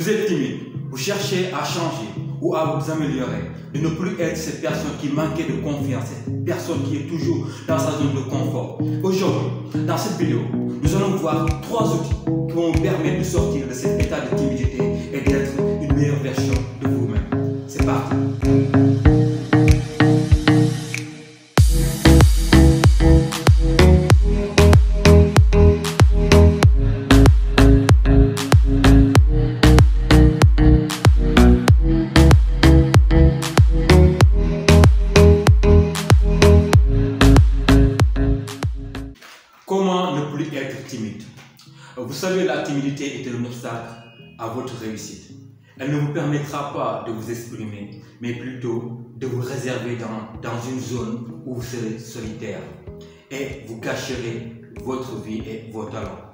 Vous êtes timide, vous cherchez à changer ou à vous améliorer, de ne plus être cette personne qui manquait de confiance, cette personne qui est toujours dans sa zone de confort. Aujourd'hui, dans cette vidéo, nous allons voir 3 outils qui vont vous permettre de sortir de cet état de timidité et d'être une meilleure version de vous-même. C'est parti! Comment ne plus être timide? Vous savez, la timidité est un obstacle à votre réussite. Elle ne vous permettra pas de vous exprimer, mais plutôt de vous réserver dans une zone où vous serez solitaire et vous cacherez votre vie et vos talents.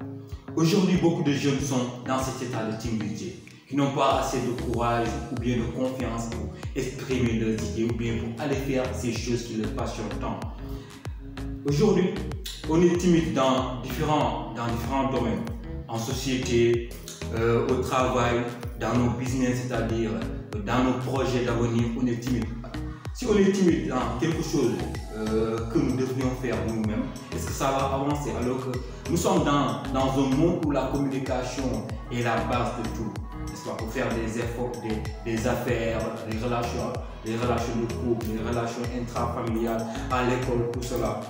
Aujourd'hui, beaucoup de jeunes sont dans cet état de timidité, qui n'ont pas assez de courage ou bien de confiance pour exprimer leurs idées ou bien pour aller faire ces choses qui les passionnent tant. Aujourd'hui, on est timide dans différents domaines, en société, au travail, dans nos business, c'est-à-dire dans nos projets d'avenir, on est timide. Si on est timide dans quelque chose que nous devrions faire nous-mêmes, est-ce que ça va avancer alors que nous sommes dans un monde où la communication est la base de tout, n'est-ce pas? Pour faire des efforts, des affaires, des relations de couple, des relations intrafamiliales, à l'école, tout cela.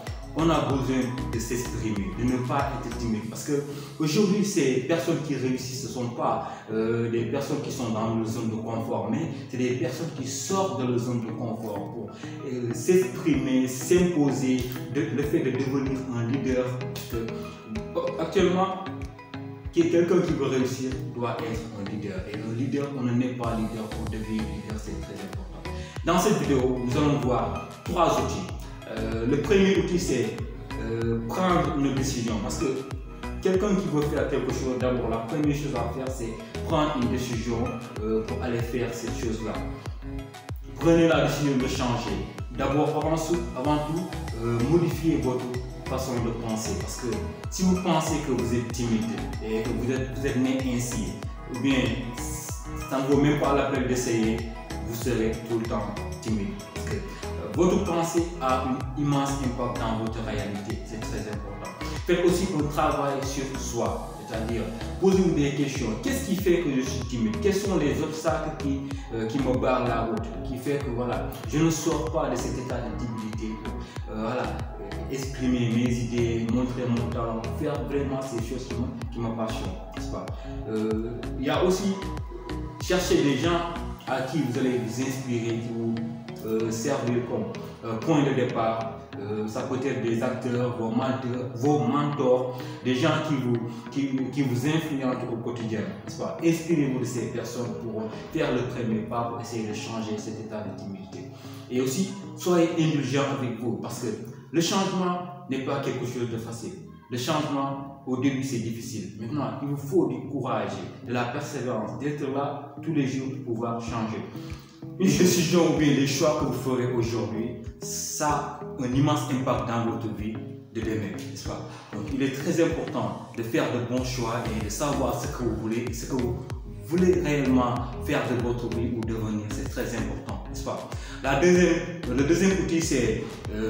On a besoin de s'exprimer, de ne pas être timide. Parce que aujourd'hui, ces personnes qui réussissent, ce ne sont pas des personnes qui sont dans leur zone de confort, mais c'est des personnes qui sortent de leur zone de confort pour s'exprimer, s'imposer, le fait de devenir un leader. Actuellement, quelqu'un qui veut réussir doit être un leader. Et un leader, on ne naît pas leader pour devenir leader, c'est très important. Dans cette vidéo, nous allons voir 3 outils. Le premier outil, c'est prendre une décision. Parce que quelqu'un qui veut faire quelque chose, d'abord, la première chose à faire, c'est prendre une décision pour aller faire cette chose-là. Prenez la décision de changer. D'abord, avant tout, modifiez votre façon de penser. Parce que si vous pensez que vous êtes timide et que vous êtes né ainsi, ou bien ça ne vaut même pas la peine d'essayer, vous serez tout le temps timide. Votre pensée a un immense impact dans votre réalité, c'est très important. Faites aussi un travail sur soi, c'est-à-dire posez-vous des questions. Qu'est-ce qui fait que je suis timide? Quels sont les obstacles qui me barrent la route, qui fait que voilà, je ne sors pas de cet état de timidité pour exprimer mes idées, montrer mon talent, faire vraiment ces choses qui me passionnent, n'est-ce pas? Il y a aussi chercher des gens à qui vous allez vous inspirer, qui vous servir comme point de départ. Ça peut être des acteurs, vos mentors, des gens qui vous influencent au quotidien. Inspirez-vous de ces personnes pour faire le premier pas pour essayer de changer cet état de timidité. Et aussi, soyez indulgents avec vous parce que le changement n'est pas quelque chose de facile. Le changement, au début, c'est difficile. Maintenant, il vous faut du courage, de la persévérance, d'être là tous les jours pour pouvoir changer. Une décision ou bien les choix que vous ferez aujourd'hui, ça a un immense impact dans votre vie de demain, n'est-ce pas? Donc il est très important de faire de bons choix et de savoir ce que vous voulez, ce que vous voulez réellement faire de votre vie ou devenir, c'est très important, n'est-ce pas? Le deuxième outil, c'est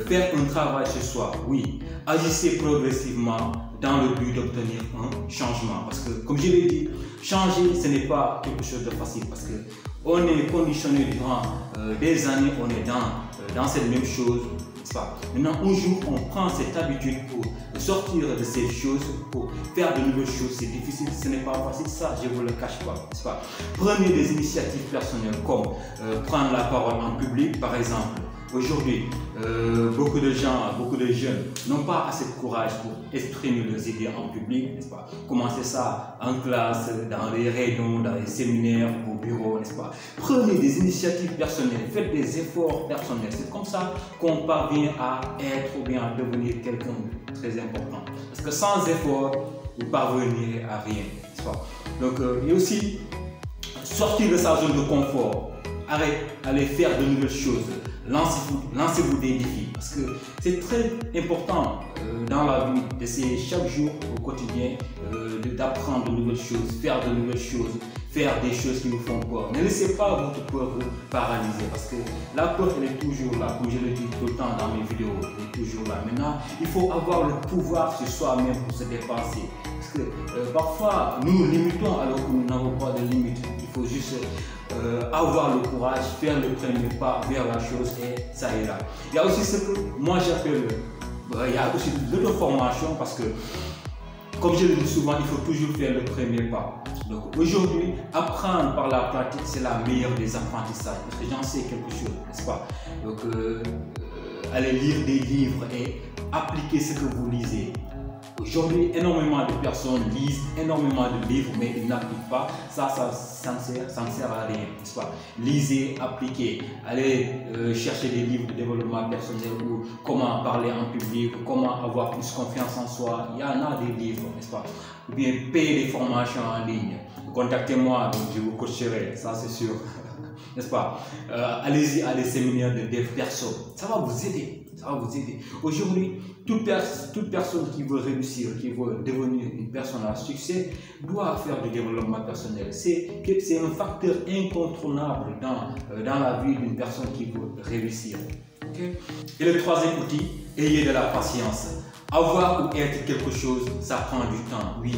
faire un travail sur soi. Oui, agissez progressivement dans le but d'obtenir un changement. Parce que, comme je l'ai dit, changer, ce n'est pas quelque chose de facile. Parce que on est conditionné durant des années, on est dans cette même chose. Maintenant, un jour, on prend cette habitude pour sortir de ces choses, pour faire de nouvelles choses. C'est difficile, ce n'est pas facile, ça, je ne vous le cache pas, Prenez des initiatives personnelles comme prendre la parole en public, par exemple. Aujourd'hui, beaucoup de gens, beaucoup de jeunes n'ont pas assez de courage pour exprimer leurs idées en public, n'est-ce pas? Commencez ça en classe, dans les réunions, dans les séminaires, au bureau, n'est-ce pas? Prenez des initiatives personnelles, faites des efforts personnels. C'est comme ça qu'on parvient à être ou bien à devenir quelqu'un de très important. Parce que sans effort, vous ne parvenirez à rien, n'est-ce pas? Donc, il y a aussi sortir de sa zone de confort. Allez faire de nouvelles choses. Lancez-vous des défis parce que c'est très important dans la vie d'essayer chaque jour au quotidien d'apprendre de nouvelles choses, faire de nouvelles choses, faire des choses qui vous font peur. Ne laissez pas votre peur vous paralyser parce que la peur, elle est toujours là. Comme je le dis tout le temps dans mes vidéos, elle est toujours là. Maintenant, il faut avoir le pouvoir sur soi-même pour se dépasser. Parce que parfois, nous nous limitons alors que nous n'avons pas de limite. Il faut juste avoir le courage, faire le premier pas vers la chose et ça ira. Il y a aussi ce que moi j'appelle, il y a aussi l'auto-formation parce que, comme je le dis souvent, il faut toujours faire le premier pas. Donc aujourd'hui, apprendre par la pratique, c'est la meilleure des apprentissages parce que j'en sais quelque chose, n'est-ce pas? Donc allez lire des livres et appliquer ce que vous lisez. Aujourd'hui, énormément de personnes lisent énormément de livres, mais ils n'appliquent pas. Ça ne sert à rien, n'est-ce pas? Lisez, appliquez. Allez chercher des livres de développement personnel ou comment parler en public, comment avoir plus confiance en soi. Il y en a des livres, n'est-ce pas? Ou bien payer des formations en ligne. Contactez-moi, donc je vous coacherai, ça c'est sûr. N'est-ce pas? Allez-y à des séminaires de dev perso. Ça va vous aider. Ça va vous aider. Aujourd'hui, toute personne qui veut réussir, qui veut devenir une personne à succès, doit faire du développement personnel. C'est un facteur incontournable dans la vie d'une personne qui veut réussir. Okay? Et le troisième outil, ayez de la patience. Avoir ou être quelque chose, ça prend du temps, oui.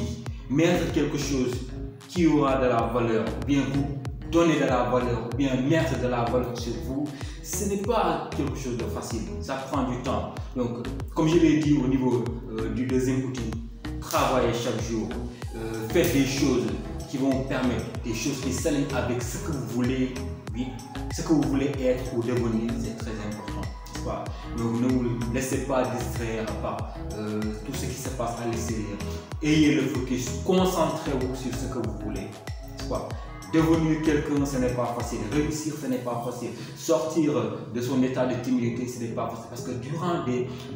Mais être quelque chose qui aura de la valeur, bien vous donner de la valeur, ou bien mettre de la valeur sur vous, ce n'est pas quelque chose de facile, ça prend du temps. Donc, comme je l'ai dit au niveau du deuxième outil, travaillez chaque jour, faites des choses qui vont permettre, des choses qui s'alignent avec ce que vous voulez, oui, ce que vous voulez être ou devenir, c'est très important. Donc ne vous laissez pas distraire par tout ce qui se passe à l'extérieur. Ayez le focus, concentrez-vous sur ce que vous voulez. Devenir quelqu'un, ce n'est pas facile. Réussir, ce n'est pas facile. Sortir de son état de timidité, ce n'est pas facile. Parce que durant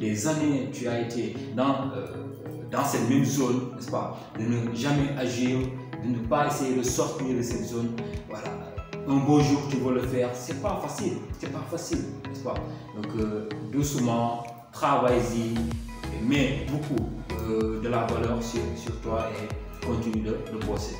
des années, tu as été dans cette même zone, n'est-ce pas? De ne jamais agir, de ne pas essayer de sortir de cette zone. Voilà. Un beau jour, tu veux le faire, c'est pas facile. C'est pas facile, n'est-ce pas? Donc, doucement, travaille-y, mets beaucoup de la valeur sur toi et continue de bosser.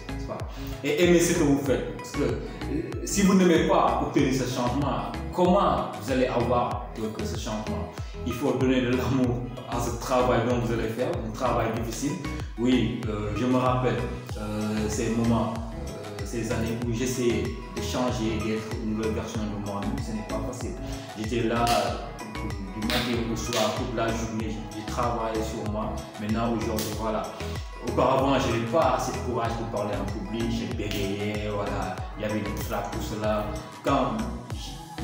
Et aimez ce que vous faites. Parce que si vous n'aimez pas obtenir ce changement, comment vous allez avoir ce changement? Il faut donner de l'amour à ce travail dont vous allez faire, un travail difficile. Oui, je me rappelle ces moments, ces années où j'essayais de changer, d'être une nouvelle version de moi-même. Ce n'est pas facile. J'étais là du matin au soir, toute la journée, j'ai travaillé sur moi. Maintenant, aujourd'hui, voilà. Auparavant, je n'avais pas assez de courage de parler en public, j'ai bégayé, voilà, il y avait des trappes, tout cela.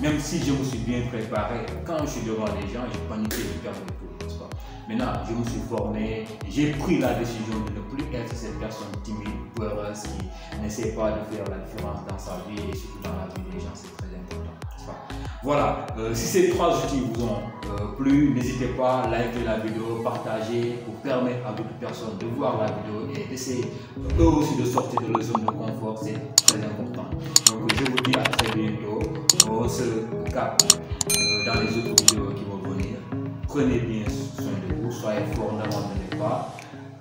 Même si je me suis bien préparé, quand je suis devant les gens, j'ai paniqué, j'ai perdu le tout. Maintenant, je me suis formé, j'ai pris la décision de ne plus être cette personne timide, peureuse, qui n'essaie pas de faire la différence dans sa vie et surtout dans la vie des gens, c'est très important. Voilà, si ces trois outils vous ont plu, n'hésitez pas à liker la vidéo, partager pour permettre à d'autres personnes de voir la vidéo et essayer eux aussi de sortir de leur zone de confort, c'est très important. Donc je vous dis à très bientôt, on se capte dans les autres vidéos qui vont venir. Prenez bien soin de vous, soyez forts, n'abandonnez pas.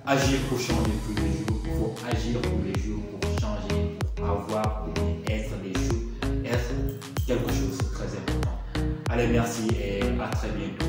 Agir pour changer tous les jours, il faut agir tous les jours pour changer, pour avoir ou être des choses, être quelque chose de très important. Allez, merci et à très bientôt.